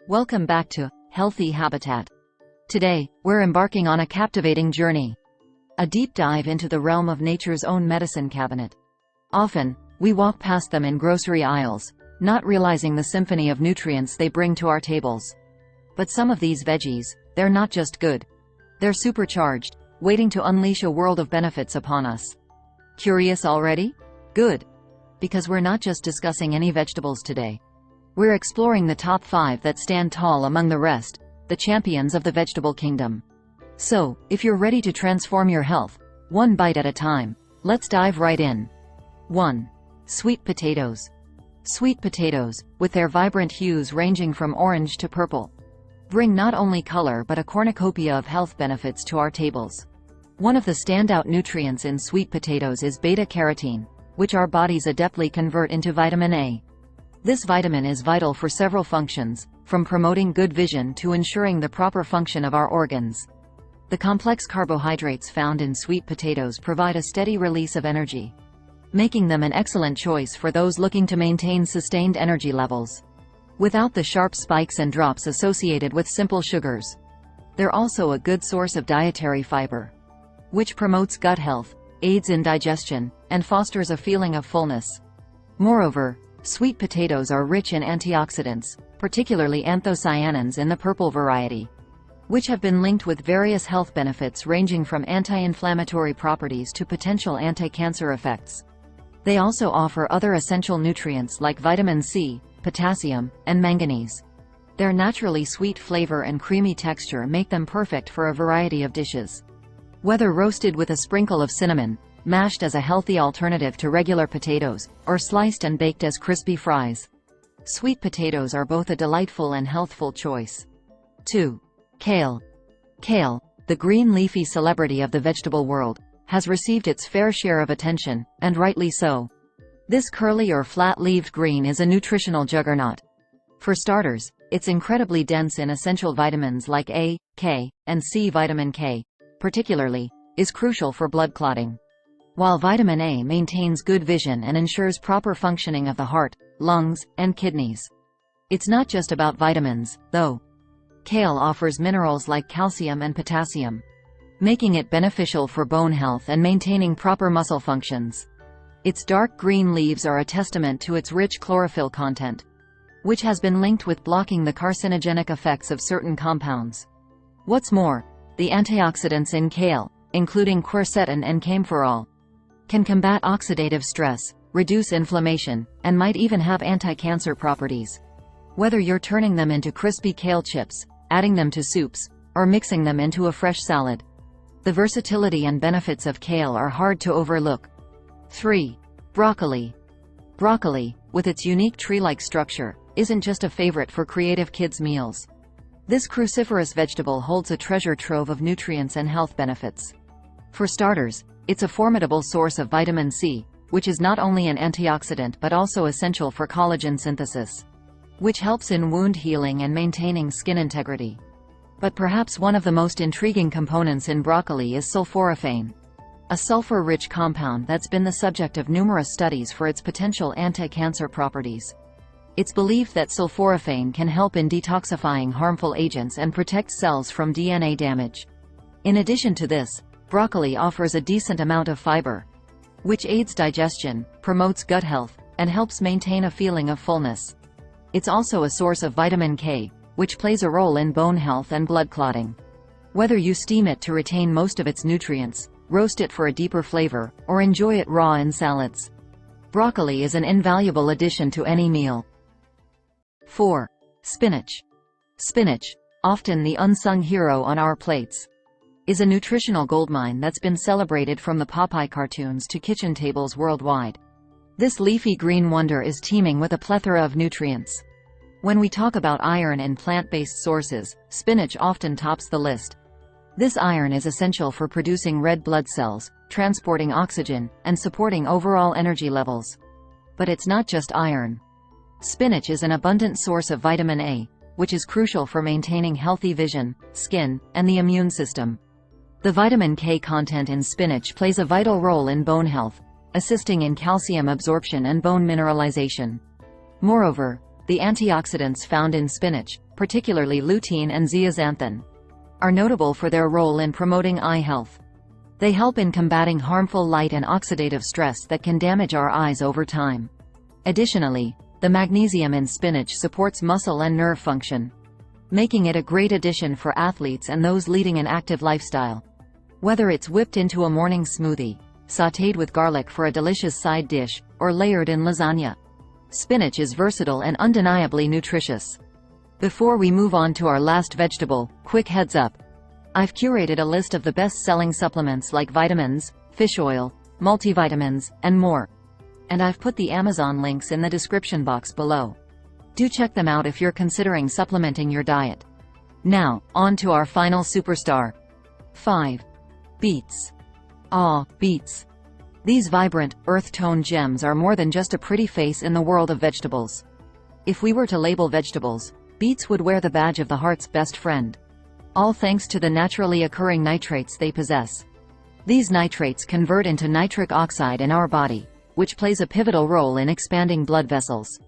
Welcome back to Healthy Habitat. Today, we're embarking on a captivating journey. A deep dive into the realm of nature's own medicine cabinet. Often, we walk past them in grocery aisles, not realizing the symphony of nutrients they bring to our tables. But some of these veggies, they're not just good. They're supercharged, waiting to unleash a world of benefits upon us. Curious already? Good. Because we're not just discussing any vegetables today. We're exploring the top 5 that stand tall among the rest, the champions of the vegetable kingdom. So, if you're ready to transform your health, one bite at a time, let's dive right in. 1. Sweet potatoes. Sweet potatoes, with their vibrant hues ranging from orange to purple, bring not only color but a cornucopia of health benefits to our tables. One of the standout nutrients in sweet potatoes is beta-carotene, which our bodies adeptly convert into vitamin A. This vitamin is vital for several functions, from promoting good vision to ensuring the proper function of our organs. The complex carbohydrates found in sweet potatoes provide a steady release of energy, making them an excellent choice for those looking to maintain sustained energy levels, without the sharp spikes and drops associated with simple sugars. They're also a good source of dietary fiber, which promotes gut health, aids in digestion, and fosters a feeling of fullness. Moreover, sweet potatoes are rich in antioxidants, particularly anthocyanins in the purple variety, which have been linked with various health benefits ranging from anti-inflammatory properties to potential anti-cancer effects. They also offer other essential nutrients like vitamin C, potassium, and manganese. Their naturally sweet flavor and creamy texture make them perfect for a variety of dishes. Whether roasted with a sprinkle of cinnamon, mashed as a healthy alternative to regular potatoes, or sliced and baked as crispy fries, sweet potatoes are both a delightful and healthful choice. 2. Kale. Kale, the green leafy celebrity of the vegetable world, has received its fair share of attention, and rightly so. This curly or flat-leaved green is a nutritional juggernaut. For starters, it's incredibly dense in essential vitamins like A, K, and C. Vitamin K, particularly, is crucial for blood clotting, while vitamin A maintains good vision and ensures proper functioning of the heart, lungs, and kidneys. It's not just about vitamins, though. Kale offers minerals like calcium and potassium, making it beneficial for bone health and maintaining proper muscle functions. Its dark green leaves are a testament to its rich chlorophyll content, which has been linked with blocking the carcinogenic effects of certain compounds. What's more, the antioxidants in kale, including quercetin and camphorol, can combat oxidative stress, reduce inflammation, and might even have anti-cancer properties. Whether you're turning them into crispy kale chips, adding them to soups, or mixing them into a fresh salad, the versatility and benefits of kale are hard to overlook. 3. Broccoli. Broccoli, with its unique tree-like structure, isn't just a favorite for creative kids' meals. This cruciferous vegetable holds a treasure trove of nutrients and health benefits. For starters, it's a formidable source of vitamin C, which is not only an antioxidant but also essential for collagen synthesis, which helps in wound healing and maintaining skin integrity. But perhaps one of the most intriguing components in broccoli is sulforaphane, a sulfur-rich compound that's been the subject of numerous studies for its potential anti-cancer properties. It's believed that sulforaphane can help in detoxifying harmful agents and protect cells from DNA damage. In addition to this, broccoli offers a decent amount of fiber, which aids digestion, promotes gut health, and helps maintain a feeling of fullness. It's also a source of vitamin K, which plays a role in bone health and blood clotting. Whether you steam it to retain most of its nutrients, roast it for a deeper flavor, or enjoy it raw in salads, broccoli is an invaluable addition to any meal. 4. Spinach. Spinach, often the unsung hero on our plates, is a nutritional goldmine that's been celebrated from the Popeye cartoons to kitchen tables worldwide. This leafy green wonder is teeming with a plethora of nutrients. When we talk about iron in plant-based sources, spinach often tops the list. This iron is essential for producing red blood cells, transporting oxygen, and supporting overall energy levels. But it's not just iron. Spinach is an abundant source of vitamin A, which is crucial for maintaining healthy vision, skin, and the immune system. The vitamin K content in spinach plays a vital role in bone health, assisting in calcium absorption and bone mineralization. Moreover, the antioxidants found in spinach, particularly lutein and zeaxanthin, are notable for their role in promoting eye health. They help in combating harmful light and oxidative stress that can damage our eyes over time. Additionally, the magnesium in spinach supports muscle and nerve function, making it a great addition for athletes and those leading an active lifestyle. Whether it's whipped into a morning smoothie, sautéed with garlic for a delicious side dish, or layered in lasagna, spinach is versatile and undeniably nutritious. Before we move on to our last vegetable, quick heads up. I've curated a list of the best-selling supplements like vitamins, fish oil, multivitamins, and more. And I've put the Amazon links in the description box below. Do check them out if you're considering supplementing your diet. Now, on to our final superstar. 5. Beets. Beets. These vibrant, earth-tone gems are more than just a pretty face in the world of vegetables. If we were to label vegetables, beets would wear the badge of the heart's best friend. All thanks to the naturally occurring nitrates they possess. These nitrates convert into nitric oxide in our body, which plays a pivotal role in expanding blood vessels,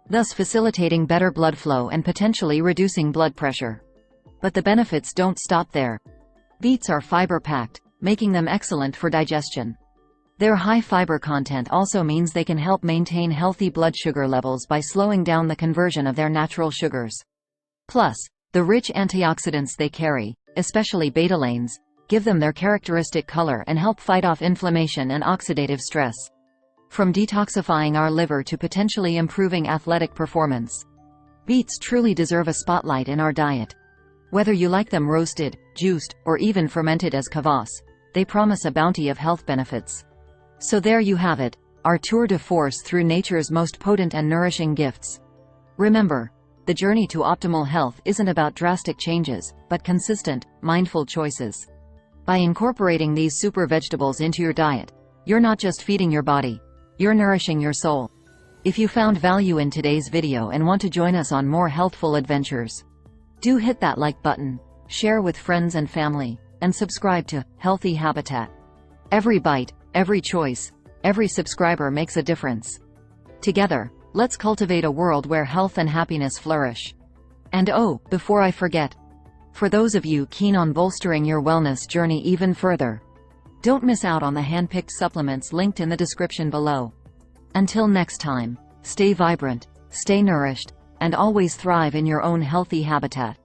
thus facilitating better blood flow and potentially reducing blood pressure. But the benefits don't stop there. Beets are fiber-packed, making them excellent for digestion. Their high fiber content also means they can help maintain healthy blood sugar levels by slowing down the conversion of their natural sugars. Plus, the rich antioxidants they carry, especially betalains, give them their characteristic color and help fight off inflammation and oxidative stress. From detoxifying our liver to potentially improving athletic performance, beets truly deserve a spotlight in our diet. Whether you like them roasted, juiced, or even fermented as kvass, they promise a bounty of health benefits. So there you have it, our tour de force through nature's most potent and nourishing gifts. Remember, the journey to optimal health isn't about drastic changes, but consistent, mindful choices. By incorporating these super vegetables into your diet, you're not just feeding your body, you're nourishing your soul. If you found value in today's video and want to join us on more healthful adventures, do hit that like button, share with friends and family, and subscribe to Healthy Habitat. Every bite, every choice, every subscriber makes a difference. Together, let's cultivate a world where health and happiness flourish. And oh, before I forget, for those of you keen on bolstering your wellness journey even further, don't miss out on the hand-picked supplements linked in the description below. Until next time, stay vibrant, stay nourished, and always thrive in your own healthy habitat.